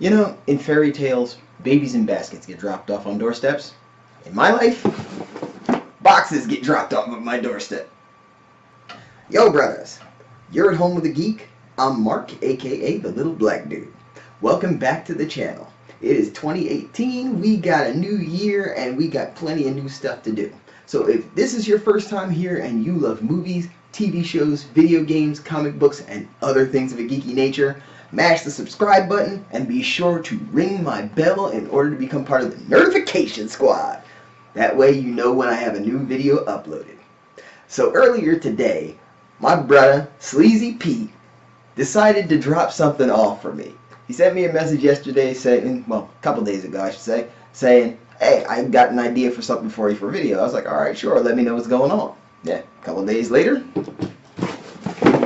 You know, in fairy tales, babies in baskets get dropped off on doorsteps. In my life, boxes get dropped off on my doorstep. Yo, brothers, you're at home with a geek. I'm Mark, aka the Little Black Dude. Welcome back to the channel. It is 2018, we got a new year, and we got plenty of new stuff to do. So if this is your first time here and you love movies, TV shows, video games, comic books, and other things of a geeky nature, mash the subscribe button and be sure to ring my bell in order to become part of the notification squad. That way you know when I have a new video uploaded. So earlier today, my brother, Sleazy Pete, decided to drop something off for me. He sent me a message yesterday saying, well, a couple days ago I should say, saying, hey, I got an idea for something for you for a video. I was like, alright, sure, let me know what's going on. Yeah, a couple days later,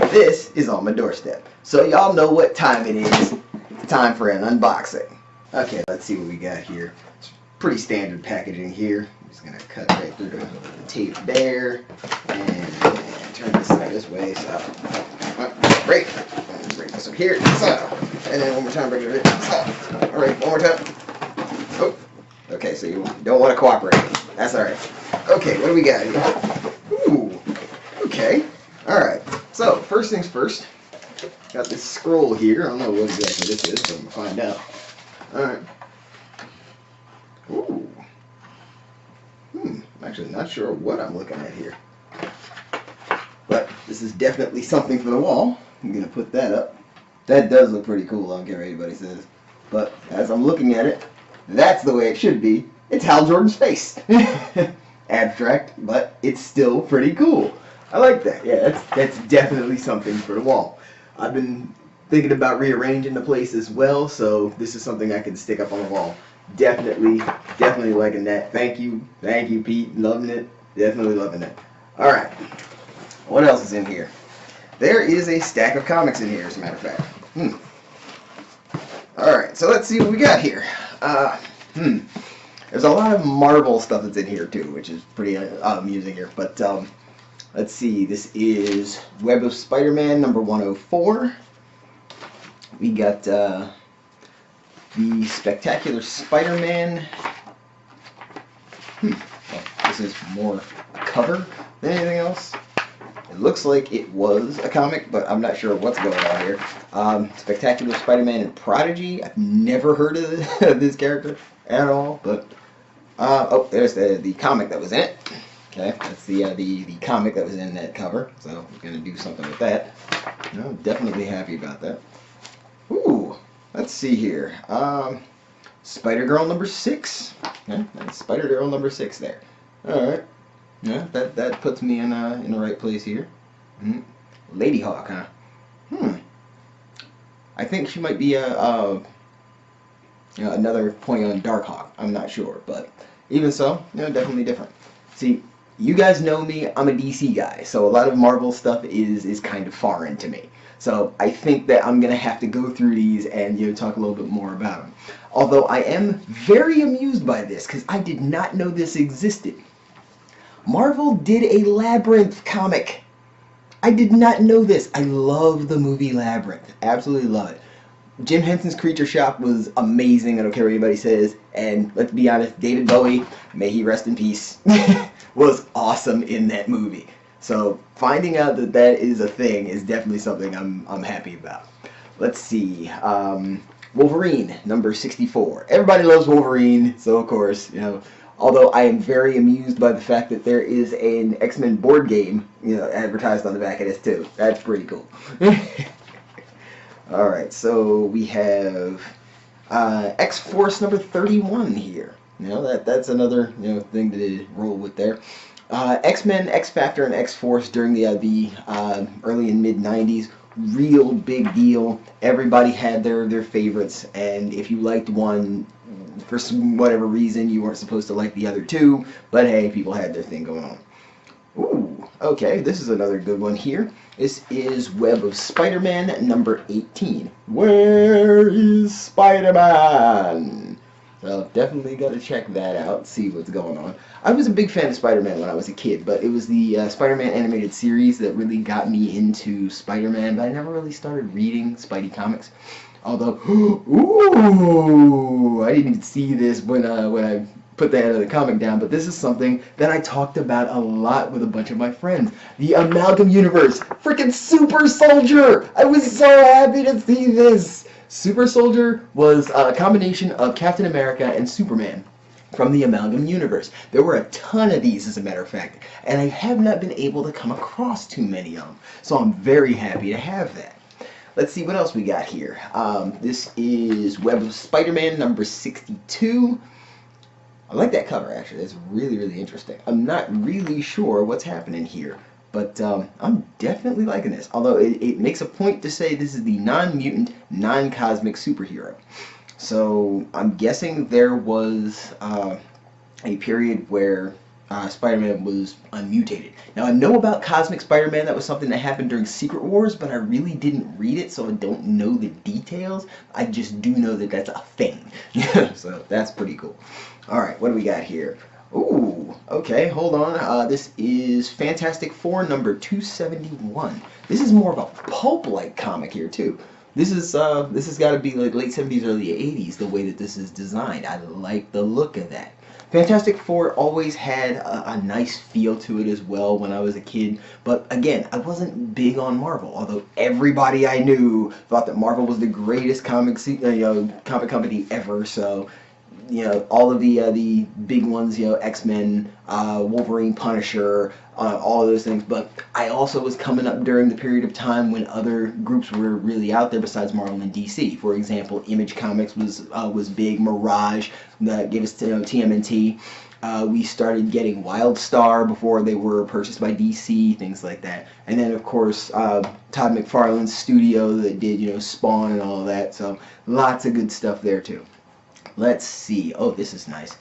this is on my doorstep. So y'all know what time it is. It's time for an unboxing. Okay, let's see what we got here. It's pretty standard packaging here. I'm just going to cut right through the tape there. And turn this side this way. So, break this up here. So, and then one more time, break it over here. So, alright, one more time. Oh, okay, so you don't want to cooperate. That's alright. Okay, what do we got here? Ooh, okay. Alright, so first things first. Got this scroll here. I don't know what exactly this is, but I'm going to find out. Alright. Ooh. I'm actually not sure what I'm looking at here. But this is definitely something for the wall. I'm going to put that up. That does look pretty cool, I don't care what anybody says. But as I'm looking at it, that's the way it should be. It's Hal Jordan's face. Abstract, but it's still pretty cool. I like that. Yeah, that's definitely something for the wall. I've been thinking about rearranging the place as well, so this is something I can stick up on the wall. Definitely liking that. Thank you, Pete. Loving it. Definitely loving it. All right, what else is in here? There is a stack of comics in here, as a matter of fact. All right, so let's see what we got here. There's a lot of Marvel stuff that's in here too, which is pretty amusing here. But let's see, this is Web of Spider-Man number 104. We got the Spectacular Spider-Man. This is more a cover than anything else. It looks like it was a comic, but I'm not sure what's going on here. Spectacular Spider-Man and Prodigy. I've never heard of this character at all, but oh, there's the comic that was in it. Okay, that's the comic that was in that cover. So I'm gonna do something with that. I'm definitely happy about that. Ooh, let's see here. Spider-Girl number 6. Yeah, that's Spider-Girl number 6 there. All right. Yeah, that puts me in the right place here. Lady Hawk, huh? I think she might be another point on Darkhawk. I'm not sure, but even so, definitely different. See, you guys know me. I'm a DC guy, so a lot of Marvel stuff is kind of foreign to me. So I think that I'm gonna have to go through these and talk a little bit more about them. Although I am very amused by this because I did not know this existed. Marvel did a Labyrinth comic. I did not know this. I love the movie Labyrinth. Absolutely love it. Jim Henson's Creature Shop was amazing. I don't care what anybody says. And let's be honest, David Bowie, may he rest in peace, was awesome in that movie. So finding out that that is a thing is definitely something I'm happy about. Let's see. Wolverine number 64. Everybody loves Wolverine, so of course, although I am very amused by the fact that there is an X-Men board game, advertised on the back of this too. That's pretty cool. Alright, so we have X-Force number 31 here. That's another thing to roll with there. X-Men, X-Factor, and X-Force during the early and mid-90s. Real big deal. Everybody had their favorites, and if you liked one, for whatever reason, you weren't supposed to like the other two, but hey, people had their thing going on. Ooh, okay, this is another good one here. This is Web of Spider-Man number 18. Where is Spider-Man? So definitely got to check that out, see what's going on. I was a big fan of Spider-Man when I was a kid, but it was the Spider-Man animated series that really got me into Spider-Man, but I never really started reading Spidey comics. Although, ooh, I didn't even see this when I put the head of the comic down, but this is something that I talked about a lot with a bunch of my friends. The Amalgam Universe, freaking Super Soldier! I was so happy to see this! Super Soldier was a combination of Captain America and Superman from the Amalgam Universe. There were a ton of these, as a matter of fact, and I have not been able to come across too many of them, so I'm very happy to have that. Let's see what else we got here. This is Web of Spider-Man number 62. I like that cover, actually. It's really, really interesting. I'm not really sure what's happening here, but I'm definitely liking this. Although it makes a point to say this is the non-mutant, non-cosmic superhero. So I'm guessing there was a period where Spider-Man was unmutated. Now I know about Cosmic Spider-Man, that was something that happened during Secret Wars, but I really didn't read it, so I don't know the details. I just do know that that's a thing. So that's pretty cool. Alright, what do we got here? Ooh, okay, hold on. This is Fantastic Four number 271. This is more of a pulp-like comic here too. This has got to be like late 70s, early 80s, the way that this is designed. I like the look of that. Fantastic Four always had a nice feel to it as well when I was a kid, but again, I wasn't big on Marvel, although everybody I knew thought that Marvel was the greatest comic company ever, so all of the big ones, X-Men, Wolverine, Punisher, all of those things. But I also was coming up during the period of time when other groups were really out there besides Marvel and DC. For example, Image Comics was big. Mirage, that gave us TMNT. We started getting WildStar before they were purchased by DC, things like that. And then, of course, Todd McFarlane's studio that did, Spawn and all of that. So lots of good stuff there, too. Let's see. Oh, this is nice.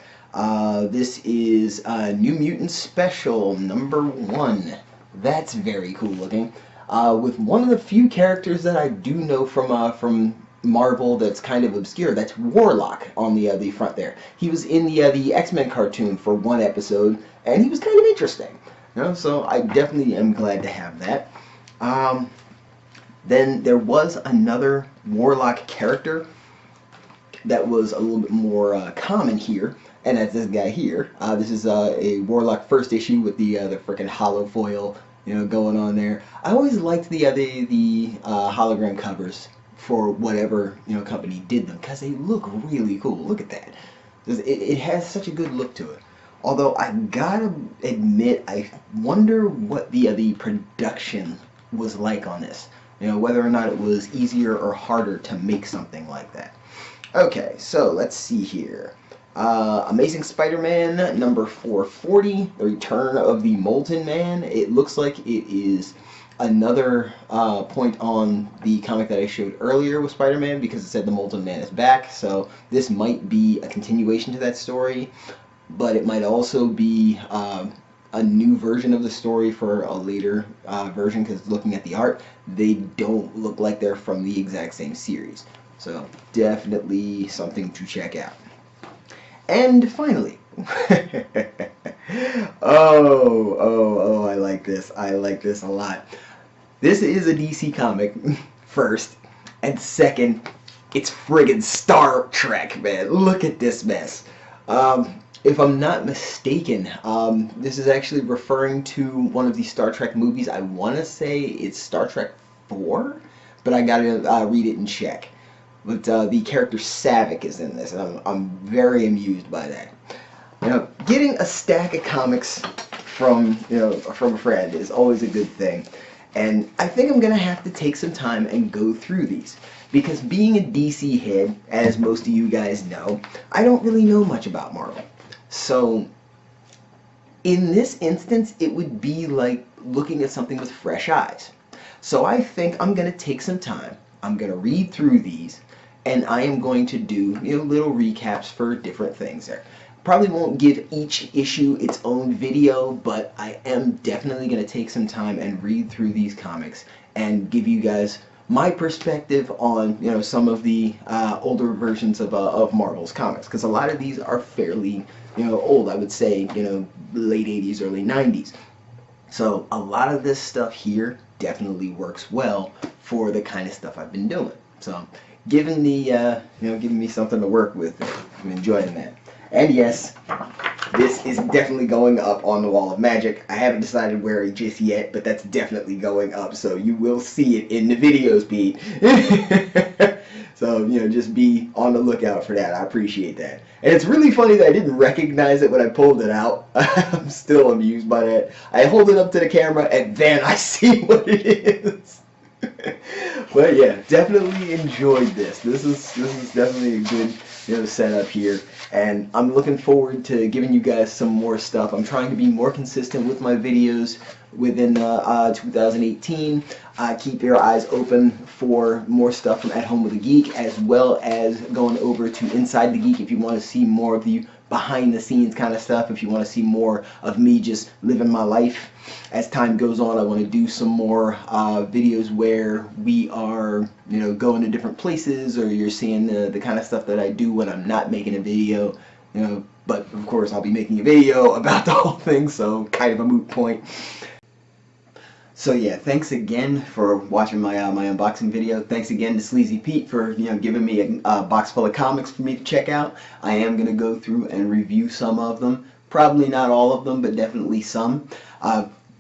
This is New Mutant Special number 1. That's very cool looking. With one of the few characters that I do know from Marvel that's kind of obscure. That's Warlock on the front there. He was in the X-Men cartoon for one episode, and he was kind of interesting. So I definitely am glad to have that. Then there was another Warlock character that was a little bit more common here, and that's this guy here. This is a Warlock first issue with the frickin' hollow foil, going on there. I always liked the hologram covers for whatever company did them, because they look really cool. Look at that. It has such a good look to it. Although I gotta admit, I wonder what the production was like on this. Whether or not it was easier or harder to make something like that. Okay, so let's see here. Amazing Spider-Man number 440, The Return of the Molten Man. It looks like it is another point on the comic that I showed earlier with Spider-Man, because it said the Molten Man is back, so this might be a continuation to that story, but it might also be a new version of the story for a later version, because looking at the art, they don't look like they're from the exact same series. So definitely something to check out. And finally, oh, I like this. I like this a lot. This is a DC comic, first, and second, it's friggin' Star Trek, man. Look at this mess. If I'm not mistaken, this is actually referring to one of the Star Trek movies. I want to say it's Star Trek 4, but I gotta read it and check. But the character Savick is in this, and I'm very amused by that. Getting a stack of comics from a friend is always a good thing, and I think I'm gonna have to take some time and go through these, because being a DC head, as most of you guys know, I don't really know much about Marvel. So in this instance, it would be like looking at something with fresh eyes. So I think I'm gonna take some time. I'm gonna read through these, and I am going to do little recaps for different things there. Probably won't give each issue its own video, but I am definitely going to take some time and read through these comics and give you guys my perspective on some of the older versions of Marvel's comics, because a lot of these are fairly old. I would say late 80s, early 90s. So a lot of this stuff here definitely works well for the kind of stuff I've been doing. So giving me something to work with. I'm enjoying that. And yes, this is definitely going up on the wall of magic. I haven't decided where just yet, but that's definitely going up, so you will see it in the videos, Pete. So, just be on the lookout for that. I appreciate that. And it's really funny that I didn't recognize it when I pulled it out. I'm still amused by that. I hold it up to the camera, and then I see what it is. But yeah, definitely enjoyed this. This is definitely a good setup here, and I'm looking forward to giving you guys some more stuff. I'm trying to be more consistent with my videos within 2018. Keep your eyes open for more stuff from At Home with a Geek, as well as going over to Inside the Geek if you want to see more of the behind the scenes kind of stuff. If you want to see more of me just living my life as time goes on, I want to do some more videos where we are going to different places, or you're seeing the kind of stuff that I do when I'm not making a video, but of course I'll be making a video about the whole thing, so kind of a moot point. So yeah, thanks again for watching my my unboxing video. Thanks again to Sleazy Pete for giving me a box full of comics for me to check out. I am gonna go through and review some of them. Probably not all of them, but definitely some.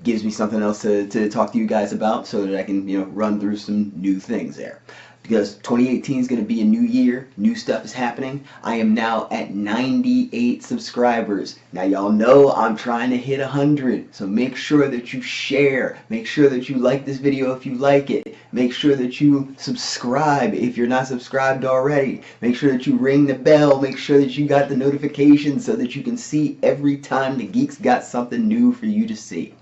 Gives me something else to talk to you guys about, so that I can run through some new things there. Because 2018 is going to be a new year, new stuff is happening. I am now at 98 subscribers. Now y'all know I'm trying to hit 100, so make sure that you share. Make sure that you like this video if you like it. Make sure that you subscribe if you're not subscribed already. Make sure that you ring the bell. Make sure that you got the notifications so that you can see every time the Geek's got something new for you to see.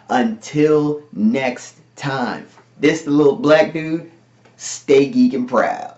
Until next time, this the little black dude. Stay geek and proud.